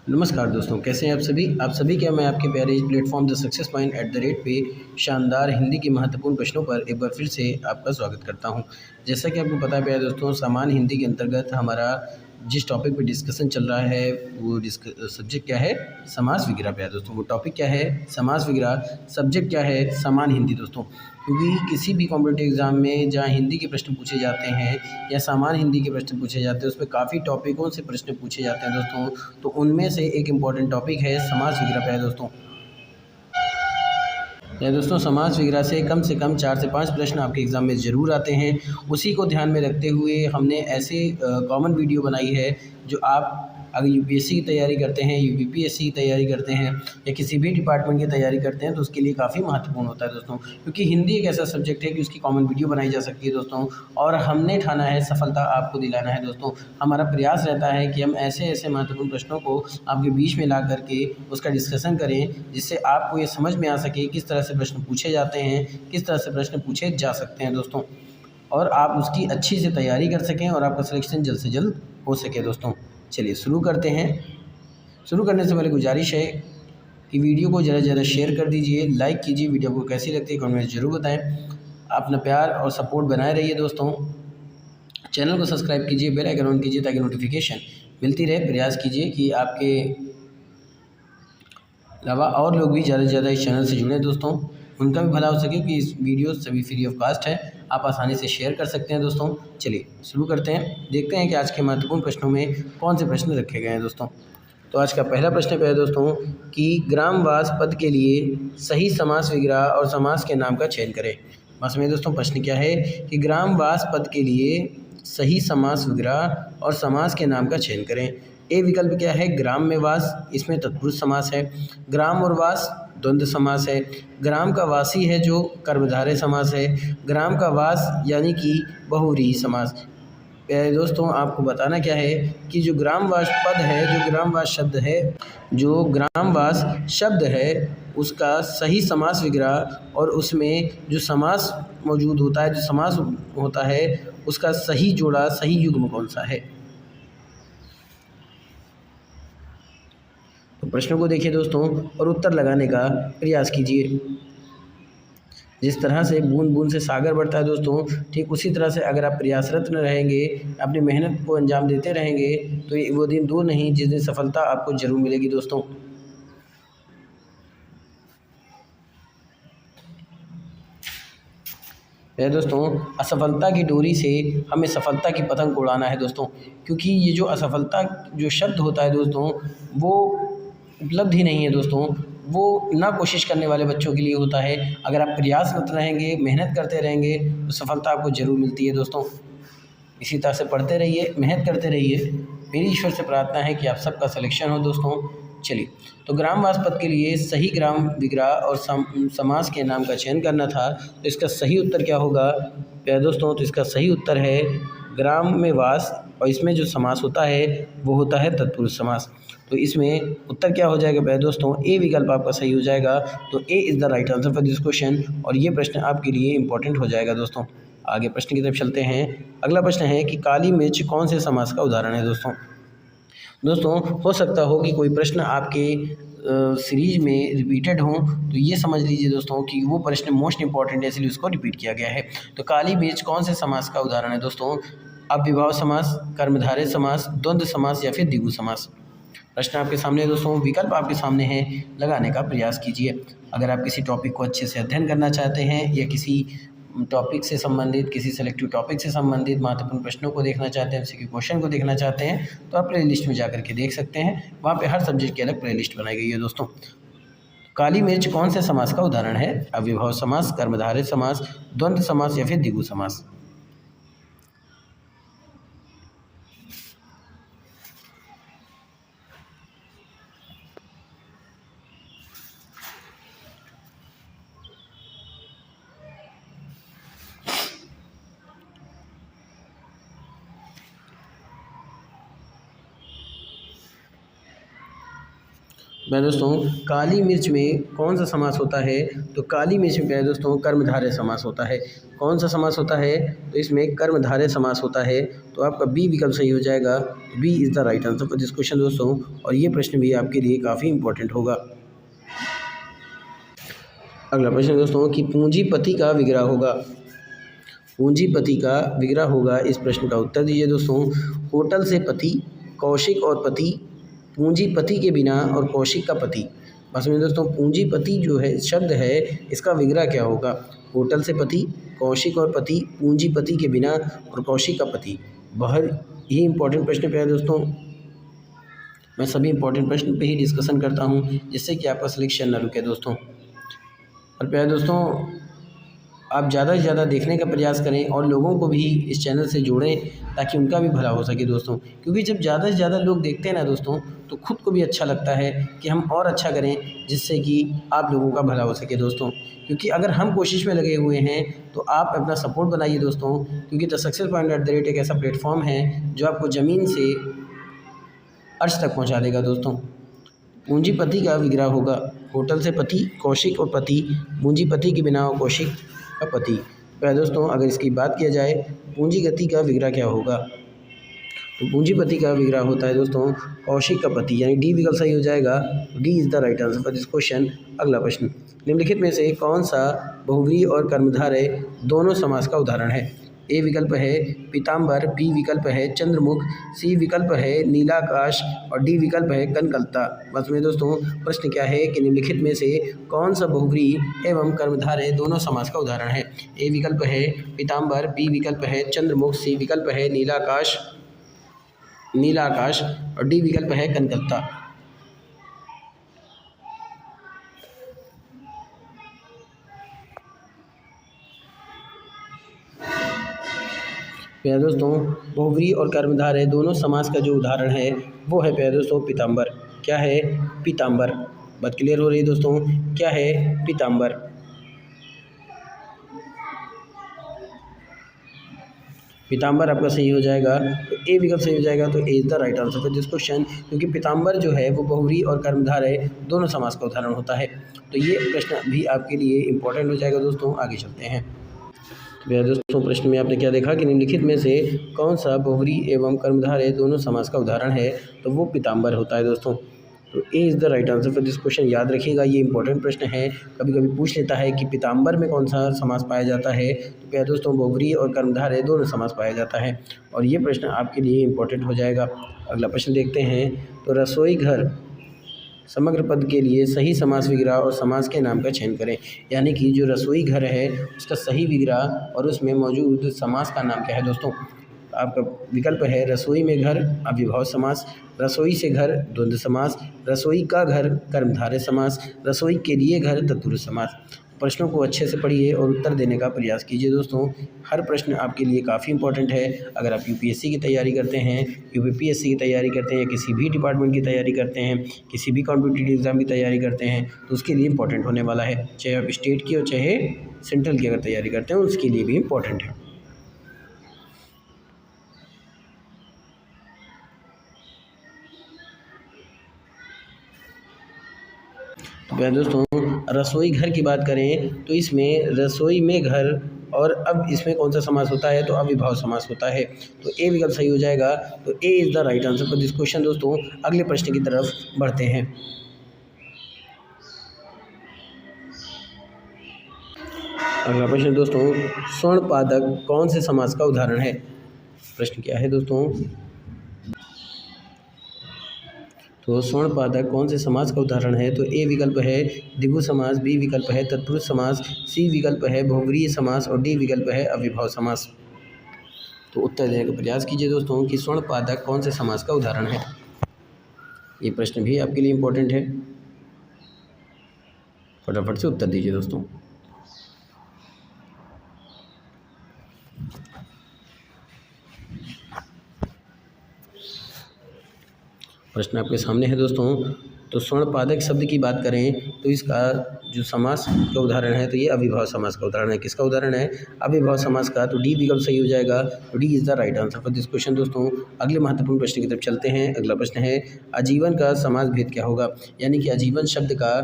नमस्कार दोस्तों, कैसे हैं आप सभी क्या मैं आपके प्यारे इस platform the success point at the rate पे शानदार हिंदी के महत्वपूर्ण प्रश्नों पर एक बार फिर से आपका स्वागत करता हूं। जैसा कि आपको पता है प्यारे दोस्तों, सामान्य हिंदी के अंतर्गत हमारा जिस टॉपिक पे डिस्कशन चल रहा है वो सब्जेक्ट क्या है? समास विग्रह। प्यारे दोस्तों, वो टॉपिक क्या है? समास विग्रह। सब्जेक्ट क्या है? सामान्य हिंदी दोस्तों। क्योंकि किसी भी कॉम्पिटिटिव एग्ज़ाम में जहाँ हिंदी के प्रश्न पूछे जाते हैं या सामान्य हिंदी के प्रश्न पूछे जाते हैं, उसमें काफ़ी टॉपिकों से प्रश्न पूछे जाते हैं दोस्तों। तो उनमें से एक इम्पॉर्टेंट टॉपिक है समास विग्रह है दोस्तों। या दोस्तों, समास विग्रह से कम 4 से 5 प्रश्न आपके एग्ज़ाम में ज़रूर आते हैं। उसी को ध्यान में रखते हुए हमने ऐसे कॉमन वीडियो बनाई है जो आप अगर यूपीएससी की तैयारी करते हैं, यूपीपीएससी की तैयारी करते हैं या किसी भी डिपार्टमेंट की तैयारी करते हैं तो उसके लिए काफ़ी महत्वपूर्ण होता है दोस्तों। क्योंकि हिंदी एक ऐसा सब्जेक्ट है कि उसकी कॉमन वीडियो बनाई जा सकती है दोस्तों, और हमने ठाना है सफलता आपको दिलाना है दोस्तों। हमारा प्रयास रहता है कि हम ऐसे महत्वपूर्ण प्रश्नों को आपके बीच में ला करके उसका डिस्कशन करें, जिससे आपको ये समझ में आ सके किस तरह से प्रश्न पूछे जाते हैं, किस तरह से प्रश्न पूछे जा सकते हैं दोस्तों, और आप उसकी अच्छी से तैयारी कर सकें और आपका सिलेक्शन जल्द से जल्द हो सके दोस्तों। चलिए शुरू करते हैं। शुरू करने से पहले गुजारिश है कि वीडियो को ज़्यादा से ज़्यादा शेयर कर दीजिए, लाइक कीजिए। वीडियो को कैसी लगती है कमेंट में ज़रूर बताएं। अपना प्यार और सपोर्ट बनाए रहिए दोस्तों। चैनल को सब्सक्राइब कीजिए, बेल आइकन ऑन कीजिए ताकि नोटिफिकेशन मिलती रहे। प्रयास कीजिए कि आपके अलावा और लोग भी ज़्यादा से ज़्यादा इस चैनल से जुड़ें दोस्तों, उनका भी भला हो सके। कि इस वीडियो सभी फ्री ऑफ कास्ट है, आप आसानी से शेयर कर सकते हैं दोस्तों। चलिए शुरू करते हैं, देखते हैं कि आज के महत्वपूर्ण प्रश्नों में कौन से प्रश्न रखे गए हैं दोस्तों। तो आज का पहला प्रश्न है दोस्तों कि ग्रामवास पद के लिए सही समास विग्रह और समास के नाम का चयन करें। बस में दोस्तों, प्रश्न क्या है कि ग्रामवास पद के लिए सही समास विग्रह और समास के नाम का चयन करें। ए विकल्प क्या है? ग्राम में वास, इसमें तत्पुरुष समास है। ग्राम और वास द्वंद्व समास है। ग्राम का वासी है जो कर्मधारय समास है। ग्राम का वास यानी कि बहुव्रीहि समास। प्यारे दोस्तों, आपको बताना क्या है कि जो ग्रामवास पद है, जो ग्रामवास शब्द है, जो ग्रामवास शब्द है उसका सही समास विग्रह और उसमें जो समास मौजूद होता है, जो समास होता है, उसका सही जोड़ा, सही युग्म कौन सा है। तो प्रश्नों को देखिए दोस्तों और उत्तर लगाने का प्रयास कीजिए। जिस तरह से बूंद बूंद से सागर बढ़ता है दोस्तों, ठीक उसी तरह से अगर आप प्रयासरत न रहेंगे, अपनी मेहनत को अंजाम देते रहेंगे, तो ये वो दिन दूर नहीं जिस दिन सफलता आपको ज़रूर मिलेगी दोस्तों। है दोस्तों, असफलता की डोरी से हमें सफलता की पतंग उड़ाना है दोस्तों। क्योंकि ये जो असफलता जो शब्द होता है दोस्तों, वो उपलब्धि नहीं है दोस्तों, वो ना कोशिश करने वाले बच्चों के लिए होता है। अगर आप प्रयासरत रहेंगे, मेहनत करते रहेंगे, तो सफलता आपको ज़रूर मिलती है दोस्तों। इसी तरह से पढ़ते रहिए, मेहनत करते रहिए। मेरी ईश्वर से प्रार्थना है कि आप सबका सिलेक्शन हो दोस्तों। चलिए, तो ग्रामवास पद के लिए सही ग्राम विग्रह और समास के नाम का चयन करना था। तो इसका सही उत्तर क्या होगा प्यारे दोस्तों? तो इसका सही उत्तर है ग्राम में वास, और इसमें जो समास होता है वो होता है तत्पुरुष समास। तो इसमें उत्तर क्या हो जाएगा प्यारे दोस्तों? ए विकल्प आपका सही हो जाएगा। तो A is the right answer for this question, और ये प्रश्न आपके लिए इंपॉर्टेंट हो जाएगा दोस्तों। आगे प्रश्न की तरफ चलते हैं। अगला प्रश्न है कि काली मिर्च कौन से समास का उदाहरण है दोस्तों। दोस्तों, हो सकता हो कि कोई प्रश्न आपके सीरीज में रिपीटेड हो, तो ये समझ लीजिए दोस्तों कि वो प्रश्न मोस्ट इंपॉर्टेंट है, इसलिए उसको रिपीट किया गया है। तो काली मिर्च कौन से समास का उदाहरण है दोस्तों? अव्ययभाव समास, कर्मधारय समास, द्वंद्व समास या फिर द्विगु समास। प्रश्न आपके सामने है दोस्तों, विकल्प आपके सामने है, लगाने का प्रयास कीजिए। अगर आप किसी टॉपिक को अच्छे से अध्ययन करना चाहते हैं या किसी टॉपिक से संबंधित, किसी सेलेक्टिव टॉपिक से संबंधित महत्वपूर्ण प्रश्नों को देखना चाहते हैं, एमसीक्यू क्वेश्चन को देखना चाहते हैं, तो आप प्ले लिस्ट में जा करके देख सकते हैं। वहाँ पे हर सब्जेक्ट की अलग प्ले लिस्ट बनाई गई है दोस्तों। काली मिर्च कौन से समास का उदाहरण है? अव्ययभाव समास, कर्मधारय समास, द्वंद्व समास या फिर द्विगु समास। प्यारे दोस्तों काली मिर्च में कौन सा समास होता है? तो काली मिर्च में प्यारे दोस्तों कर्मधारय समास होता है। कौन सा समास होता है? तो इसमें कर्मधारय समास होता है। तो आपका बी विकल्प सही हो जाएगा। B is the right answer for this question दोस्तों। और ये प्रश्न भी आपके लिए काफ़ी इंपॉर्टेंट होगा। अगला प्रश्न दोस्तों कि पूंजीपति का विग्रह होगा। पूंजीपति का विग्रह होगा, इस प्रश्न का उत्तर दीजिए दोस्तों। होटल से पति, कौशिक और पति, पूंजीपति के बिना और कौशिक का पति। बस में दोस्तों पूंजीपति जो है शब्द है, इसका विग्रह क्या होगा? होटल से पति, कौशिक और पति, पूंजीपति के बिना और कौशिक का पति। बहुत ही इंपॉर्टेंट प्रश्न पे है दोस्तों। मैं सभी इंपॉर्टेंट प्रश्न पे ही डिस्कशन करता हूँ, जिससे कि आपका सिलेक्शन न रुके दोस्तों। और प्यारे दोस्तों आप ज़्यादा से ज़्यादा देखने का प्रयास करें और लोगों को भी इस चैनल से जोड़ें, ताकि उनका भी भला हो सके दोस्तों। क्योंकि जब ज़्यादा से ज़्यादा लोग देखते हैं ना दोस्तों, तो खुद को भी अच्छा लगता है कि हम और अच्छा करें, जिससे कि आप लोगों का भला हो सके दोस्तों। क्योंकि अगर हम कोशिश में लगे हुए हैं तो आप अपना सपोर्ट बनाइए दोस्तों। क्योंकि द सक्सेस पॉइंट @ एक ऐसा प्लेटफॉर्म है जो आपको ज़मीन से अर्श तक पहुँचा देगा दोस्तों। पूंजीपति का विग्रह होगा। होटल से पति, कौशिक और पति, पूंजीपति के बिना और कौशिक का पति। प्यारे दोस्तों अगर इसकी बात किया जाए पूंजीगति का विग्रह क्या होगा? तो पूंजीपति का विग्रह होता है दोस्तों कौशिक का पति, यानी डी विकल्प सही हो जाएगा। D is the right answer for this question. अगला प्रश्न, निम्नलिखित में से कौन सा बहुव्रीहि और कर्मधारय दोनों समास का उदाहरण है? ए विकल्प है पीताम्बर, बी विकल्प है चंद्रमुख, सी विकल्प है नीलाकाश और डी विकल्प है कनकलता। बस में दोस्तों प्रश्न क्या है कि निम्नलिखित में से कौन सा बहुव्रीहि एवं कर्मधारय दोनों समास का उदाहरण है? ए विकल्प है पीताम्बर, बी विकल्प है चंद्रमुख, सी विकल्प है नीलाकाश और डी विकल्प है कनकलता। प्यारे दोस्तों बहुव्रीहि और कर्मधारय दोनों समास का जो उदाहरण है वो है प्यारे दोस्तों पीताम्बर। क्या है? पीताम्बर। बात क्लियर हो रही है दोस्तों? क्या है? पीताम्बर। पीताम्बर आपका सही हो जाएगा। तो ए विकल्प सही हो जाएगा। तो A is the right answer for this question. क्योंकि पीताम्बर जो है वो बहुव्रीहि और कर्मधारय दोनों समास का उदाहरण होता है। तो ये प्रश्न भी आपके लिए इंपॉर्टेंट हो जाएगा दोस्तों। आगे चलते हैं। तो दोस्तों प्रश्न में आपने क्या देखा कि निम्नलिखित में से कौन सा बहुव्रीहि एवं कर्मधारय दोनों समास का उदाहरण है? तो वो पीताम्बर होता है दोस्तों। तो A is the right answer for this question. याद रखिएगा ये इंपॉर्टेंट प्रश्न है। कभी कभी पूछ लेता है कि पीताम्बर में कौन सा समास पाया जाता है? तो प्यारे दोस्तों बहुव्रीहि और कर्मधारय दोनों समास पाया जाता है। और ये प्रश्न आपके लिए इंपॉर्टेंट हो जाएगा। अगला प्रश्न देखते हैं। तो रसोई घर समग्र पद के लिए सही समास विग्रह और समास के नाम का चयन करें। यानी कि जो रसोई घर है उसका सही विग्रह और उसमें मौजूद समास का नाम क्या है दोस्तों? आपका विकल्प है रसोई में घर अव्ययभाव समास, रसोई से घर द्वंद्व समास, रसोई का घर कर्मधारय समास, रसोई के लिए घर तत्पुरुष समास। प्रश्नों को अच्छे से पढ़िए और उत्तर देने का प्रयास कीजिए दोस्तों। हर प्रश्न आपके लिए काफ़ी इंपॉर्टेंट है। अगर आप यूपीएससी की तैयारी करते हैं, यूपीपीएससी की तैयारी करते हैं, किसी भी डिपार्टमेंट की तैयारी करते हैं, किसी भी कॉम्पिटिटिव एग्ज़ाम की तैयारी करते हैं, तो उसके लिए इंपॉर्टेंट होने वाला है। चाहे आप स्टेट की और चाहे सेंट्रल की अगर तैयारी करते हैं, उसके लिए भी इंपॉर्टेंट है। तो दोस्तों रसोई घर की बात करें तो इसमें रसोई में घर और अब इसमें कौन सा समास होता है? तो अव्ययभाव समास होता है। तो ए विकल्प सही हो जाएगा। तो A is the right answer for this question दोस्तों। अगले प्रश्न की तरफ बढ़ते हैं। अगला प्रश्न दोस्तों स्वर्ण पादक कौन से समास का उदाहरण है? प्रश्न क्या है दोस्तों? तो स्वर्ण पादक कौन से समास का उदाहरण है? तो ए विकल्प है द्विगु समास, बी विकल्प है तत्पुरुष समास, सी विकल्प है बहुव्रीहि समास और डी विकल्प है अव्ययभाव समास। तो उत्तर देने का प्रयास कीजिए दोस्तों कि स्वर्ण पादक कौन से समास का उदाहरण है। ये प्रश्न भी आपके लिए इम्पोर्टेंट है। फटाफट से उत्तर दीजिए दोस्तों। प्रश्न आपके सामने है दोस्तों। तो स्वर्णपादक शब्द की बात करें तो इसका जो समास का उदाहरण है तो ये अविभाव समास का उदाहरण है। किसका उदाहरण है? अविभाव समास का। तो डी विकल्प सही हो जाएगा। तो D is the right answer for this question दोस्तों। अगले महत्वपूर्ण प्रश्न की तरफ चलते हैं। अगला प्रश्न है आजीवन का समास भेद क्या होगा? यानी कि आजीवन शब्द का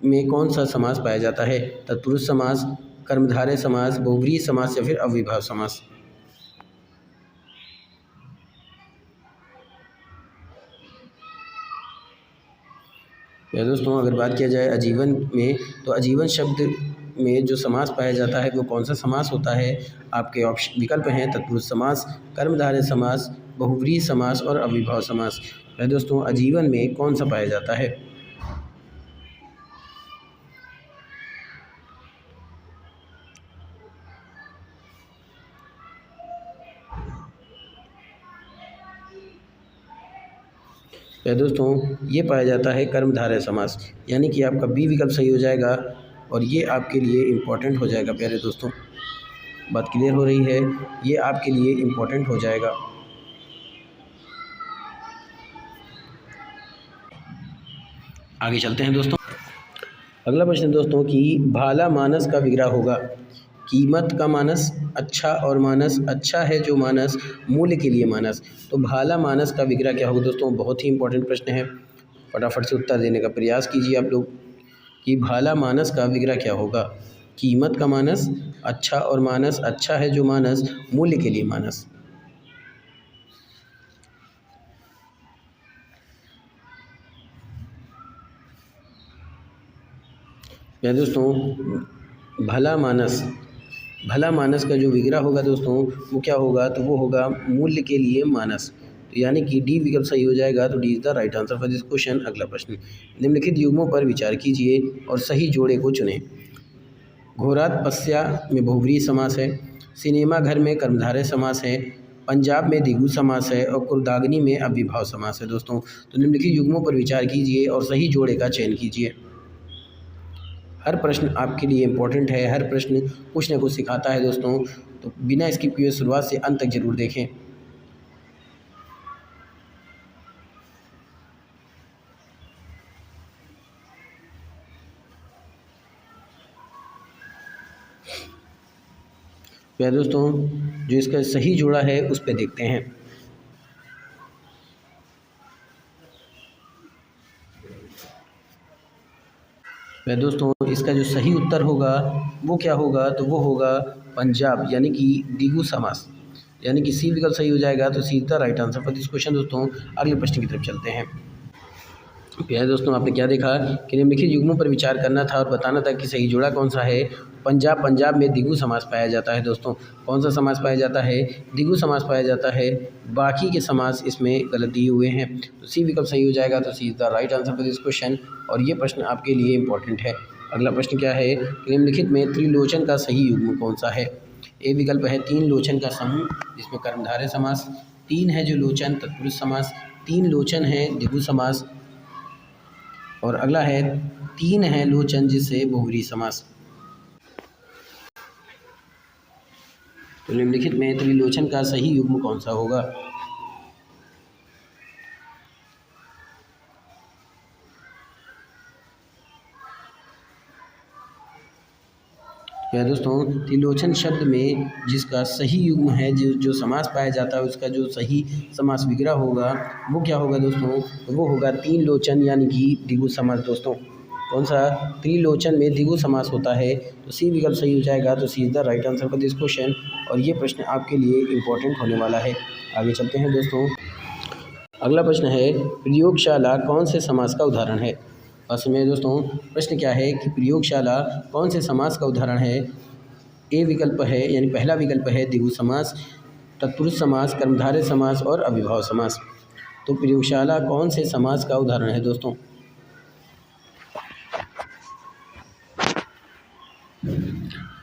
में कौन सा समास पाया जाता है? तत्पुरुष समास, कर्मधारय समास, बहुव्रीहि समास या फिर अविभाव समास। या दोस्तों अगर बात किया जाए आजीवन में तो आजीवन शब्द में जो समास पाया जाता है वो कौन सा समास होता है? आपके ऑप्शन विकल्प हैं तत्पुरुष समास, कर्मधारय समास, बहुव्रीहि समास और अविभाव समास। या दोस्तों आजीवन में कौन सा पाया जाता है? तो दोस्तों ये पाया जाता है कर्मधारय समास, यानी कि आपका बी विकल्प सही हो जाएगा और ये आपके लिए इम्पोर्टेंट हो जाएगा। प्यारे दोस्तों बात क्लियर हो रही है? ये आपके लिए इम्पोर्टेंट हो जाएगा। आगे चलते हैं दोस्तों। अगला प्रश्न दोस्तों कि भाला मानस का विग्रह होगा। कीमत का मानस, अच्छा और मानस, अच्छा है जो मानस, मूल्य के लिए मानस। तो भाला मानस का विग्रह क्या होगा दोस्तों? बहुत ही इंपॉर्टेंट प्रश्न है, फटाफट से उत्तर देने का प्रयास कीजिए आप लोग कि भाला मानस का विग्रह क्या होगा। कीमत का मानस, अच्छा और मानस, अच्छा है जो मानस, मूल्य के लिए मानस। या दोस्तों भला मानस, भला मानस का जो विग्रह होगा दोस्तों वो क्या होगा? तो वो होगा मूल्य के लिए मानस। तो यानी कि डी विकल्प सही हो जाएगा। तो D is the right answer for this question. अगला प्रश्न, निम्नलिखित युग्मों पर विचार कीजिए और सही जोड़े को चुनें। घोरात पस्या में बहुव्रीहि समास है, सिनेमा घर में कर्मधारय समास है, पंजाब में द्विगु समास है और कुर्दागनी में अविभाव समास है दोस्तों। तो निम्नलिखित युग्मों पर विचार कीजिए और सही जोड़े का चयन कीजिए। हर प्रश्न आपके लिए इम्पोर्टेंट है, हर प्रश्न कुछ न कुछ सिखाता है दोस्तों। तो बिना स्किप किए शुरुआत से अंत तक जरूर देखें। तो दोस्तों जो इसका सही जोड़ा है उस पर देखते हैं। वह दोस्तों इसका जो सही उत्तर होगा वो क्या होगा? तो वो होगा पंजाब, यानी कि द्विगु समास, यानी कि सी विकल्प सही हो जाएगा। तो C is the right answer for this question दोस्तों। अगले प्रश्न की तरफ चलते हैं। प्यारे दोस्तों आपने क्या देखा कि निम्नलिखित युग्मों पर विचार करना था और बताना था कि सही जोड़ा कौन सा है। पंजाब, पंजाब में द्विगु समास पाया जाता है दोस्तों। कौन सा समास पाया जाता है? द्विगु समास पाया जाता है। बाकी के समास इसमें गलत दिए हुए हैं। तो सी विकल्प सही हो जाएगा। तो C is the right answer for this question और ये प्रश्न आपके लिए इंपॉर्टेंट है। अगला प्रश्न क्या है? निम्नलिखित में त्रिलोचन का सही युग्म कौन सा है? ए विकल्प है तीन लोचन का समूह जिसमें कर्मधारय समास, तीन है जो लोचन तत्पुरुष समास, तीन लोचन है द्विगु समास और अगला है तीन है लोचन जिससे बहुव्रीहि समास। तो निम्नलिखित में त्रिलोचन का सही युग्म कौन सा होगा? दोस्तों त्रिलोचन शब्द में जिसका सही युग्म है, जो समास पाया जाता है उसका जो सही समास विग्रह होगा वो क्या होगा दोस्तों? वो होगा तीन लोचन, यानी कि द्विगु समास दोस्तों। कौन सा? त्रिलोचन में द्विगु समास होता है। तो सी विकल्प सही हो जाएगा। तो C is the right answer for this question और ये प्रश्न आपके लिए इम्पोर्टेंट होने वाला है। आगे चलते हैं दोस्तों। अगला प्रश्न है प्रयोगशाला कौन से समास का उदाहरण है? और समय दोस्तों प्रश्न क्या है कि प्रयोगशाला कौन से समास का उदाहरण है? ए विकल्प है, यानी पहला विकल्प है द्विगु समास, तत्पुरुष समास, कर्मधारय समास और अविभाव समास। तो प्रयोगशाला कौन से समास का उदाहरण है दोस्तों?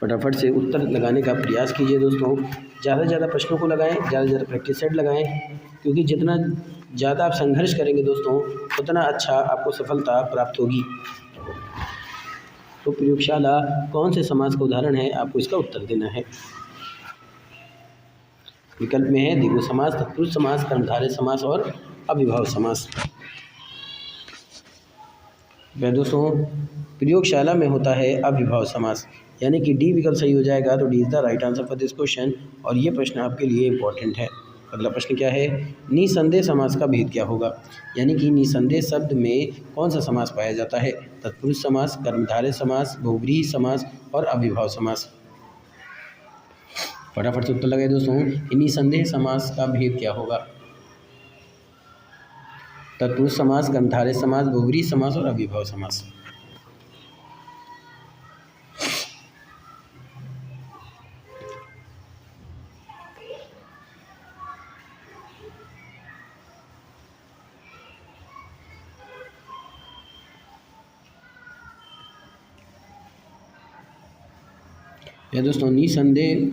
फटाफट से उत्तर लगाने का प्रयास कीजिए दोस्तों। ज़्यादा से ज़्यादा प्रश्नों को लगाएं, ज़्यादा से ज़्यादा प्रैक्टिस सेट लगाएं, क्योंकि जितना ज़्यादा आप संघर्ष करेंगे दोस्तों उतना अच्छा आपको सफलता प्राप्त होगी। तो प्रयोगशाला कौन से समास का उदाहरण है? आपको इसका उत्तर देना है। विकल्प में है द्विगु समास, तत्पुरुष समास, कर्मधारय समास और अविभाव समास। वह दोस्तों प्रयोगशाला में होता है अविभाव समास, यानी कि डी विकल्प सही हो जाएगा, तो D is the right answer for this question. और ये प्रश्न आपके लिए इम्पोर्टेंट है। अगला प्रश्न क्या है, निसंदेह समास का भेद क्या होगा, यानी कि निसंदेह शब्द में कौन सा समास पाया जाता है, तत्पुरुष समास, कर्मधारय समास, बहुव्रीहि समास और अविभाव समास। फटाफट से उत्तर लगाए दोस्तों, निसंदेह समास का भेद क्या होगा, तत्पुरुष समास, कर्मधारय समास, बहुव्रीहि समास और अविभाव समास। या दोस्तों निसंदेह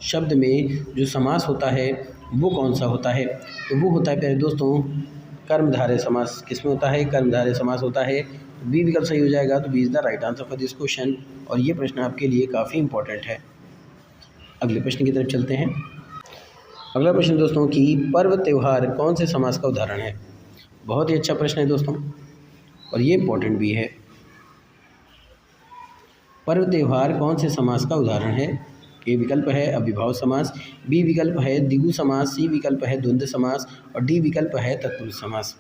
शब्द में जो समास होता है वो कौन सा होता है, तो वो होता है पहले दोस्तों कर्मधारय समास। किसमें होता है, कर्मधारय समास होता है। बी विकल्प सही हो जाएगा, तो B is the right answer for this question. और ये प्रश्न आपके लिए काफ़ी इंपॉर्टेंट है। अगले प्रश्न की तरफ चलते हैं। अगला प्रश्न दोस्तों कि पर्व त्यौहार कौन से समास का उदाहरण है। बहुत ही अच्छा प्रश्न है दोस्तों और ये इंपॉर्टेंट भी है। पर्व त्यौहार कौन से समास का उदाहरण है। ए विकल्प है अविभाव समास, बी विकल्प है द्विगु समास, सी विकल्प है द्वंद्व समास और डी विकल्प है तत्पुरुष समास।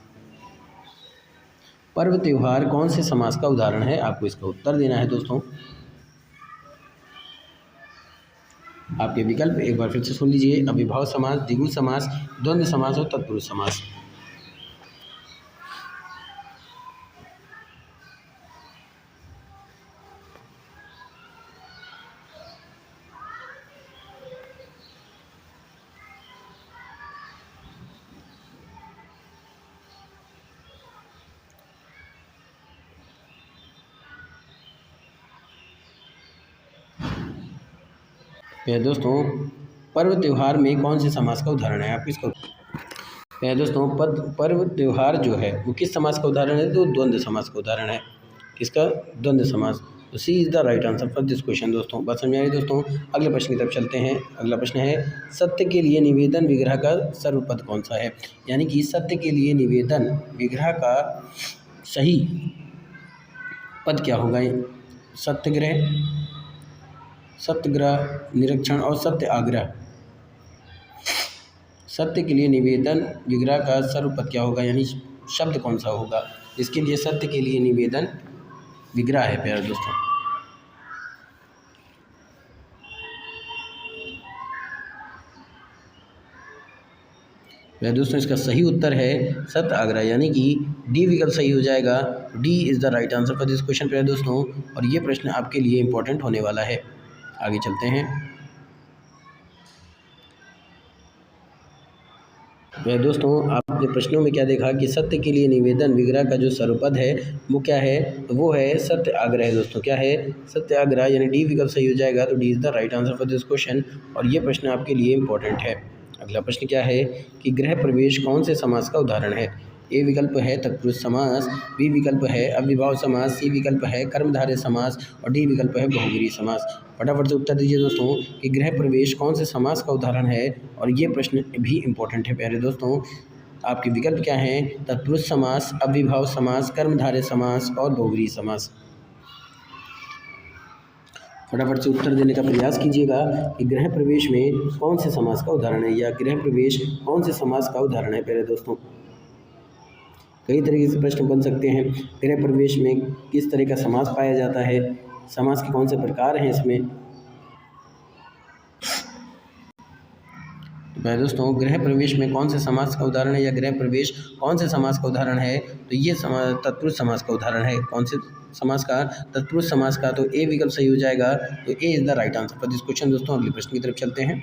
पर्व त्यौहार कौन से समास का उदाहरण है, आपको इसका उत्तर देना है दोस्तों। आपके विकल्प एक बार फिर से सुन लीजिए, अविभाव समास, द्विगु समास, द्वंद्व समास और तत्पुरुष समास। दोस्तों पर्व त्यौहार में कौन से समास का उदाहरण है, आप किसका दोस्तों पर्व त्यौहार जो है वो किस समास का उदाहरण है, तो द्वंद्व समास का उदाहरण है। किसका, द्वंद्व समास। तो C is the right answer for this question. दोस्तों बात समझ आ रही दोस्तों। अगले प्रश्न की तरफ चलते हैं। अगला प्रश्न है सत्य के लिए निवेदन विग्रह का सर्वपद कौन सा है, यानी कि सत्य के लिए निवेदन विग्रह का सही पद क्या होगा। सत्यग्रह, सत्यग्रह, निरीक्षण और सत्य आग्रह। सत्य के लिए निवेदन विग्रह का सर्वपद क्या होगा, यानी शब्द कौन सा होगा। इसके लिए सत्य के लिए निवेदन विग्रह है प्यारे दोस्तों। दोस्तों इसका सही उत्तर है सत्य आग्रह, यानी कि डी विकल्प सही हो जाएगा। D is the right answer for this question प्यारे दोस्तों। और ये प्रश्न आपके लिए इंपॉर्टेंट होने वाला है। आगे चलते हैं। दोस्तों आपने प्रश्नों में क्या देखा कि सत्य के लिए निवेदन विग्रह का जो सर्वपद है वो क्या है, तो वो है सत्य आग्रह। दोस्तों क्या है, सत्य आग्रह, यानी डी विकल्प सही हो जाएगा। तो D is the right answer for this question. और ये प्रश्न आपके लिए इंपॉर्टेंट है। अगला प्रश्न क्या है कि गृह प्रवेश कौन से समास का उदाहरण है। ए विकल्प है तत्पुरुष समास, बी विकल्प है अविभाव समास, सी विकल्प है कर्मधारय समास और डी विकल्प है बहुव्रीहि समास। फटाफट से उत्तर दीजिए दोस्तों कि गृह प्रवेश कौन से समास का उदाहरण है। और ये प्रश्न भी इंपॉर्टेंट है प्यारे दोस्तों। आपके विकल्प क्या हैं, तत्पुरुष समास, अविभाव समास, कर्मधारय समास और बहुव्रीहि समास। फटाफट से उत्तर देने का प्रयास कीजिएगा कि गृह प्रवेश में कौन से समास का उदाहरण है, या गृह प्रवेश कौन से समास का उदाहरण है प्यारे दोस्तों। कई तरीके से प्रश्न बन सकते हैं। गृह प्रवेश में किस तरह का समास पाया जाता है, समास के कौन से प्रकार हैं इसमें। दोस्तों गृह प्रवेश में कौन से समास का उदाहरण है, या गृह प्रवेश कौन से समास का उदाहरण है, तो ये तत्पुरुष समास का उदाहरण है। कौन से समास का, तत्पुरुष समास का। तो ए विकल्प सही हो जाएगा। तो A is the right answer for this question. दोस्तों अगले प्रश्न की तरफ चलते हैं।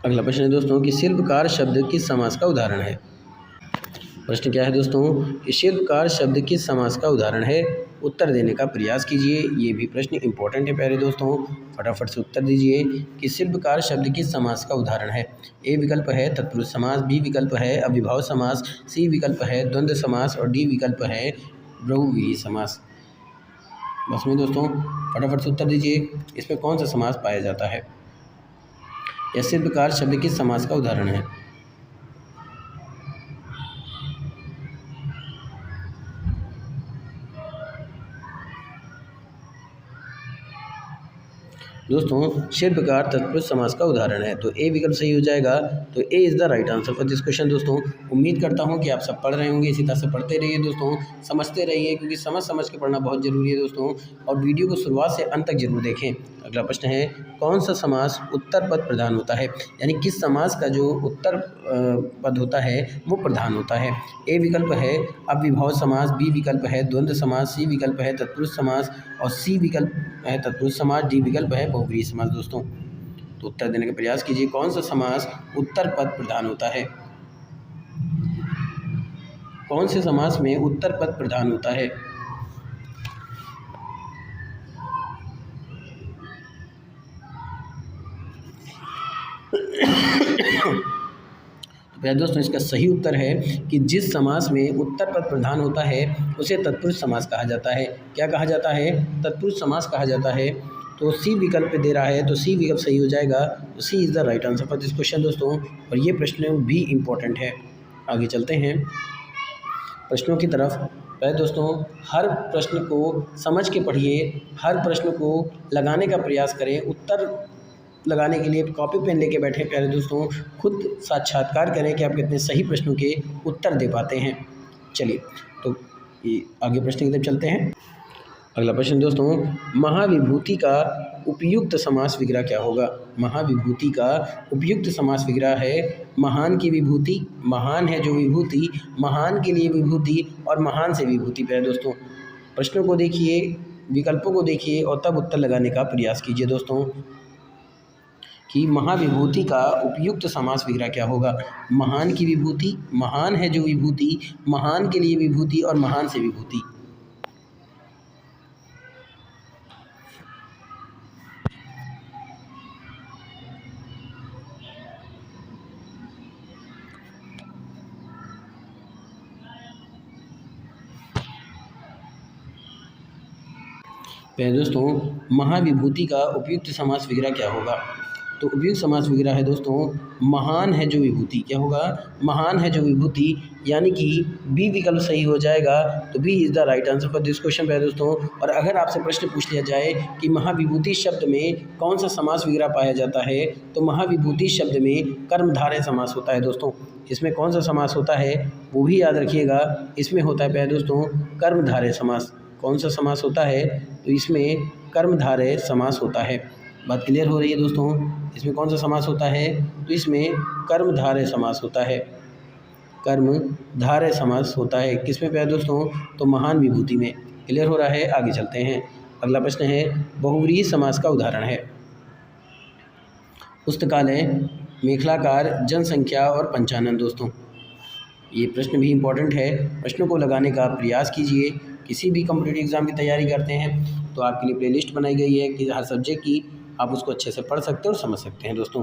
अगला प्रश्न है दोस्तों कि शिल्पकार शब्द किस समास का उदाहरण है। प्रश्न क्या है दोस्तों कि शिल्पकार शब्द किस समास का उदाहरण है। उत्तर देने का प्रयास कीजिए। ये भी प्रश्न इंपॉर्टेंट है प्यारे दोस्तों। फटाफट से उत्तर दीजिए कि शिल्पकार शब्द किस समास का उदाहरण है। ए विकल्प है तत्पुरुष समास, बी विकल्प है अविभाव समास, सी विकल्प है द्वंद्व समास और डी विकल्प है बहुव्रीहि समास। बस में दोस्तों फटाफट से उत्तर दीजिए, इसमें कौन सा समास पाया जाता है? यह शिल्पकार शब्द किस समास का उदाहरण है? दोस्तों शिल्पकार तत्पुरुष समास का उदाहरण है, तो ए विकल्प सही हो जाएगा। तो A is the right answer for this question. दोस्तों उम्मीद करता हूं कि आप सब पढ़ रहे होंगे, इसी तरह से पढ़ते रहिए दोस्तों, समझते रहिए, क्योंकि समझ के पढ़ना बहुत ज़रूरी है दोस्तों। और वीडियो को शुरुआत से अंत तक जरूर देखें। अगला प्रश्न है, कौन सा समास उत्तर पद प्रधान होता है? यानी किस समास का जो उत्तर पद होता है वो प्रधान होता है? ए विकल्प है अव्ययभाव समास, बी विकल्प है द्वंद्व समास, सी विकल्प है तत्पुरुष समास और सी विकल्प है तत्पुरुष समास, डी विकल्प है बहुव्रीहि समास। दोस्तों तो उत्तर देने का प्रयास कीजिए, कौन सा समास उत्तर पद प्रधान होता है? कौन से समास में उत्तर पद प्रधान होता है? तो प्यारे दोस्तों इसका सही उत्तर है कि जिस समास में उत्तर पद प्रधान होता है उसे तत्पुरुष समास कहा जाता है। क्या कहा जाता है? तत्पुरुष समास कहा जाता है। तो सी विकल्प दे रहा है, तो सी विकल्प सही हो जाएगा। तो C is the right answer for this question दोस्तों। और ये प्रश्न भी इम्पोर्टेंट है। आगे चलते हैं प्रश्नों की तरफ। पहले दोस्तों हर प्रश्न को समझ के पढ़िए, हर प्रश्न को लगाने का प्रयास करें। उत्तर लगाने के लिए कॉपी पेन लेके बैठे प्यारे दोस्तों, खुद साक्षात्कार करें कि आप कितने सही प्रश्नों के उत्तर दे पाते हैं। चलिए तो ये आगे प्रश्न की तरफ चलते हैं। अगला प्रश्न दोस्तों, महाविभूति का उपयुक्त समास विग्रह क्या होगा? महाविभूति का उपयुक्त समास विग्रह है महान की विभूति, महान है जो विभूति, महान के लिए विभूति और महान से विभूति। प्यारे दोस्तों प्रश्नों को देखिए, विकल्पों को देखिए और तब उत्तर लगाने का प्रयास कीजिए दोस्तों कि महाविभूति का उपयुक्त समास विग्रह क्या होगा? महान की विभूति, महान है जो विभूति, महान के लिए विभूति और महान से विभूति। पहले दोस्तों महाविभूति का उपयुक्त समास विग्रह क्या होगा? तो उपयुक्त समास विग्रह है दोस्तों महान है जो विभूति। क्या होगा? महान है जो विभूति, यानी कि बी विकल्प सही हो जाएगा। तो B is the right answer for this question है दोस्तों। और अगर आपसे प्रश्न पूछ लिया जाए कि महाविभूति शब्द में कौन सा समास विग्रह पाया जाता है, तो महाविभूति शब्द में कर्मधारय समास होता है दोस्तों। इसमें कौन सा समास होता है वो भी याद रखिएगा। इसमें होता है प्यारे दोस्तों कर्मधारय समास। कौन सा समास होता है? तो इसमें कर्मधारय समास होता है। बात क्लियर हो रही है दोस्तों? इसमें कौन सा समास होता है? तो इसमें कर्मधारय समास होता है। कर्मधारय समास होता है किसमें प्यारे दोस्तों? तो महान विभूति में। क्लियर हो रहा है? आगे चलते हैं। अगला प्रश्न है बहुव्रीहि समास का उदाहरण है। पुस्तकालय, मेखलाकार, जनसंख्या और पंचानन। दोस्तों ये प्रश्न भी इम्पोर्टेंट है, प्रश्नों को लगाने का प्रयास कीजिए। किसी भी कॉम्पिटिटिव एग्ज़ाम की तैयारी करते हैं तो आपके लिए प्लेलिस्ट बनाई गई है कि हर सब्जेक्ट की आप उसको अच्छे से पढ़ सकते हैं और समझ सकते हैं दोस्तों।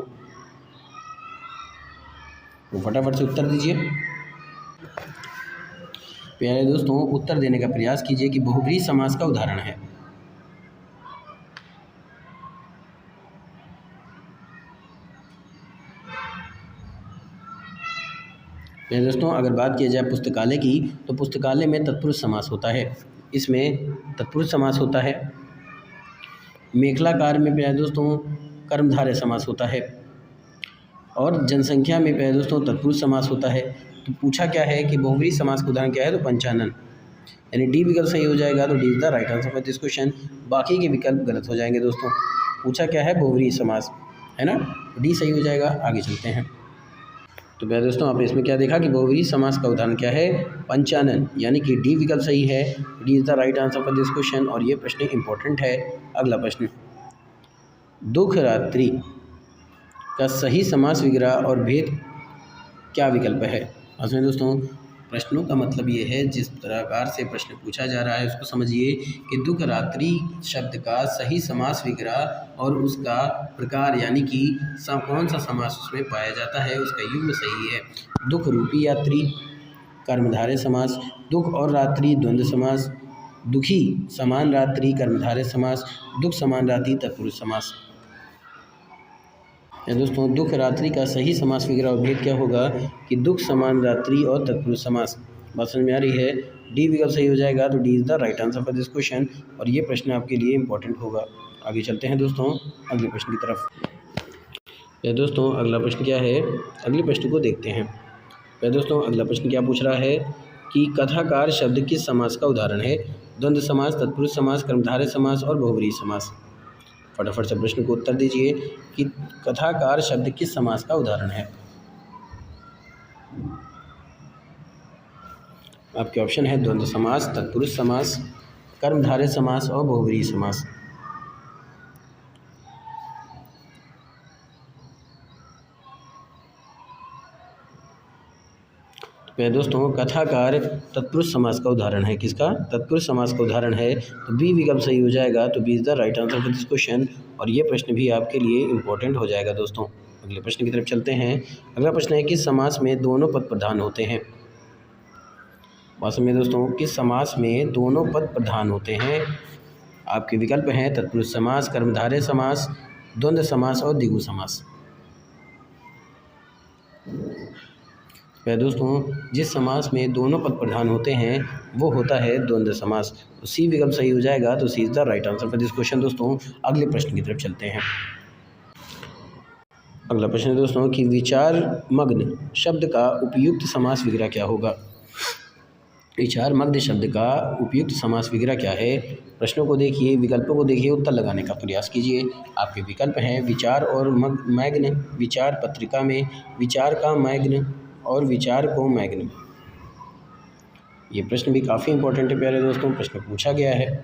तो फटाफट से उत्तर दीजिए प्यारे दोस्तों, उत्तर देने का प्रयास कीजिए कि बहुव्रीहि समास का उदाहरण है। प्यारे दोस्तों अगर बात की जाए पुस्तकालय की, तो पुस्तकालय में तत्पुरुष समास होता है। इसमें तत्पुरुष समास होता है। मेखलाकार में प्यारे दोस्तों कर्मधारय समास होता है। और जनसंख्या में प्यारे दोस्तों तत्पुरुष समास होता है। तो पूछा क्या है कि बहुव्रीहि समास का उदाहरण क्या है? तो पंचानन, यानी डी विकल्प सही हो जाएगा। तो D is the right answer for this question. बाकी के विकल्प गलत हो जाएंगे दोस्तों। पूछा क्या है? बहुव्रीहि समास, है ना? डी सही हो जाएगा। आगे चलते हैं। तो प्यारे दोस्तों आपने इसमें क्या देखा कि बहुव्रीहि समास का उदाहरण क्या है? पंचानन, यानी कि डी विकल्प सही है। D is the right answer for this question. और ये प्रश्न इम्पोर्टेंट है। अगला प्रश्न, दुख रात्रि का सही समास विग्रह और भेद क्या विकल्प है? असमें दोस्तों प्रश्नों का मतलब ये है, जिस प्रकार से प्रश्न पूछा जा रहा है उसको समझिए कि दुख रात्रि शब्द का सही समास विग्रह और उसका प्रकार, यानी कि कौन सा समास उसमें पाया जाता है, उसका युग्म सही है। दुख रूपी यात्री कर्मधारय समास, दुख और रात्रि द्वंद्व समास, दुखी समान रात्रि कर्मधारय समास, दुख समान रात्रि तत्पुरुष समास। या दोस्तों दुख रात्रि का सही समास विग्रह और भेद क्या होगा कि दुख समान रात्रि और तत्पुरुष समास। बात समझ में आ रही है? डी विकल्प सही हो जाएगा तो D is the right answer for this question और ये प्रश्न आपके लिए इंपॉर्टेंट होगा। आगे चलते हैं दोस्तों अगले प्रश्न की तरफ। या दोस्तों अगला प्रश्न क्या है, अगले प्रश्न को देखते हैं। या दोस्तों अगला प्रश्न क्या पूछ रहा है कि कथाकार शब्द किस समास का उदाहरण है? द्वंद्व समास, तत्पुरुष समास, कर्मधारय समास और बहुव्रीहि समास। फटाफट से प्रश्न को उत्तर दीजिए कि कथाकार शब्द किस समास का उदाहरण है। आपके ऑप्शन है द्वंद्व समास, तत्पुरुष समास, कर्मधारय समास और बहुव्रीहि समास। तो दोस्तों कथाकार तत्पुरुष समास का उदाहरण है। किसका? तत्पुरुष समास का उदाहरण है, तो बी विकल्प सही हो जाएगा। तो B is the right answer for this question और ये प्रश्न भी आपके लिए इंपॉर्टेंट हो जाएगा। दोस्तों अगले प्रश्न की तरफ चलते हैं। अगला प्रश्न है किस समास में दोनों पद प्रधान होते हैं? वास्तव में दोस्तों किस समास में दोनों पद प्रधान होते हैं? आपके विकल्प हैं तत्पुरुष समास, कर्मधारय समास, द्वंद्व समास और द्विगु समास। वह दोस्तों जिस समास में दोनों पद प्रधान होते हैं वो होता है द्वंद्व समास। तो सी विकल्प सही हो जाएगा। तो C is the right answer for this question. दोस्तों अगले प्रश्न की तरफ चलते हैं। अगला प्रश्न है दोस्तों कि विचार मग्न शब्द का उपयुक्त समास विग्रह क्या होगा? विचार मग्न शब्द का उपयुक्त समास विग्रह क्या है? प्रश्नों को देखिए, विकल्पों को देखिए, उत्तर लगाने का प्रयास कीजिए। आपके विकल्प हैं विचार और मैग्न, विचार पत्रिका में, विचार का मैग्न और विचार को मैग्न। ये प्रश्न भी काफ़ी इंपॉर्टेंट है प्यारे दोस्तों, प्रश्न पूछा गया है।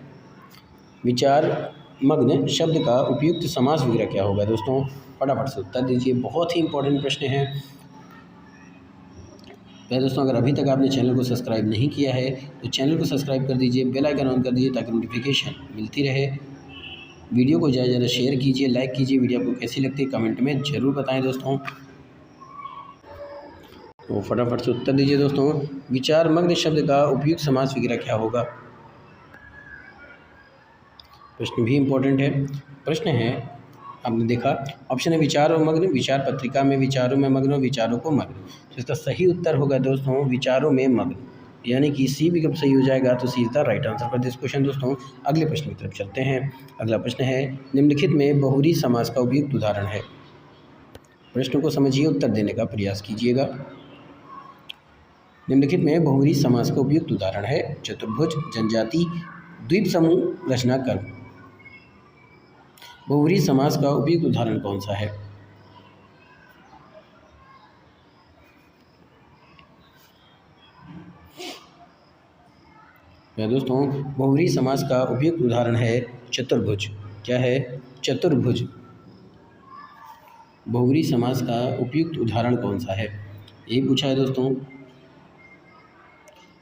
विचार मग्न शब्द का उपयुक्त समास विग्रह क्या होगा? दोस्तों फटाफट से उत्तर दीजिए, बहुत ही इंपॉर्टेंट प्रश्न है। प्यारे दोस्तों अगर अभी तक आपने चैनल को सब्सक्राइब नहीं किया है तो चैनल को सब्सक्राइब कर दीजिए, बेल आइकन ऑन कर दीजिए ताकि नोटिफिकेशन मिलती रहे। वीडियो को ज़्यादा शेयर कीजिए, लाइक कीजिए। वीडियो आपको कैसी लगती है कमेंट में ज़रूर बताएं दोस्तों। तो फटाफट से उत्तर दीजिए दोस्तों, विचार मग्न शब्द का उपयुक्त समास विग्रह क्या होगा? प्रश्न भी इम्पोर्टेंट है। प्रश्न है, आपने देखा ऑप्शन है विचार और मग्न, विचार पत्रिका में, विचारों में मग्न और विचारों को मग्न। तो इसका सही उत्तर होगा दोस्तों विचारों में मग्न, यानी कि सी विकल्प सही हो जाएगा। तो C is the right answer for this question. दोस्तों अगले प्रश्न की तरफ चलते हैं। अगला प्रश्न है निम्नलिखित में बहुव्रीहि समास का उपयुक्त उदाहरण है। प्रश्न को समझिए, उत्तर देने का प्रयास कीजिएगा। निम्नलिखित में बहुव्रीहि समास का उपयुक्त उदाहरण है चतुर्भुज, जनजाति, द्वीप समूह, रचनाक्रम। बहुव्रीहि समास का उपयुक्त उदाहरण कौन सा है? दोस्तों बहुव्रीहि समास का उपयुक्त उदाहरण है चतुर्भुज। क्या है? चतुर्भुज। बहुव्रीहि समास का उपयुक्त उदाहरण कौन सा है, यही पूछा है दोस्तों।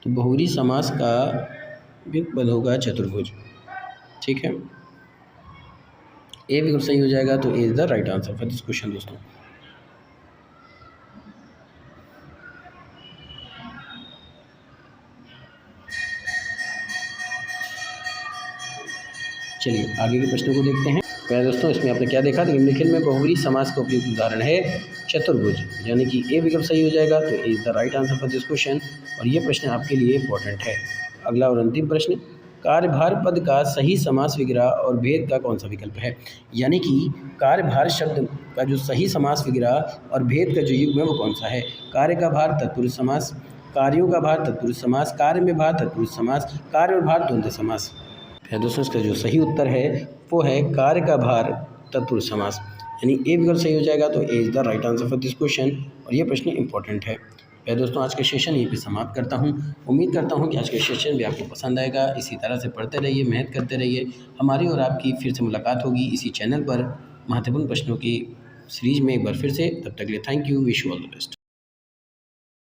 तो बहुव्रीहि समास का उपयुक्त पद होगा चतुर्भुज। ठीक है, ए विकल्प सही हो जाएगा। तो A is the right answer for this question. दोस्तों चलिए आगे के प्रश्नों को देखते हैं। पहले दोस्तों इसमें आपने क्या देखा, निम्नलिखित में बहुव्रीहि समास का उपयुक्त उदाहरण है चतुर्भुज, यानी कि ए विकल्प सही हो जाएगा। तो A is the right answer for this question और ये प्रश्न आपके लिए इंपॉर्टेंट है। अगला और अंतिम प्रश्न, कार्यभार पद का सही समास विग्रह और भेद का कौन सा विकल्प है? यानी कि कार्यभार शब्द का जो सही समास विग्रह और भेद का जो युग्म है वो कौन सा है? कार्य का भार तत्पुरुष समास, कार्यों का भार तत्पुरुष समास, कार्य में भार तत्पुरुष समास, कार्य और भार द्वंद्व समास। दोस्तों इसका जो सही उत्तर है वो है कार्य का भार तत्पुरुष समास, यानी ए विकल्प सही हो जाएगा। तो A is the right answer for this question और ये प्रश्न इंपॉर्टेंट है। दोस्तों आज का सेशन यहीं पे समाप्त करता हूँ। उम्मीद करता हूँ कि आज का सेशन भी आपको पसंद आएगा। इसी तरह से पढ़ते रहिए, मेहनत करते रहिए। हमारी और आपकी फिर से मुलाकात होगी इसी चैनल पर महत्वपूर्ण प्रश्नों की सीरीज में एक बार फिर से। तब तक के लिए thank you, wish you all the best.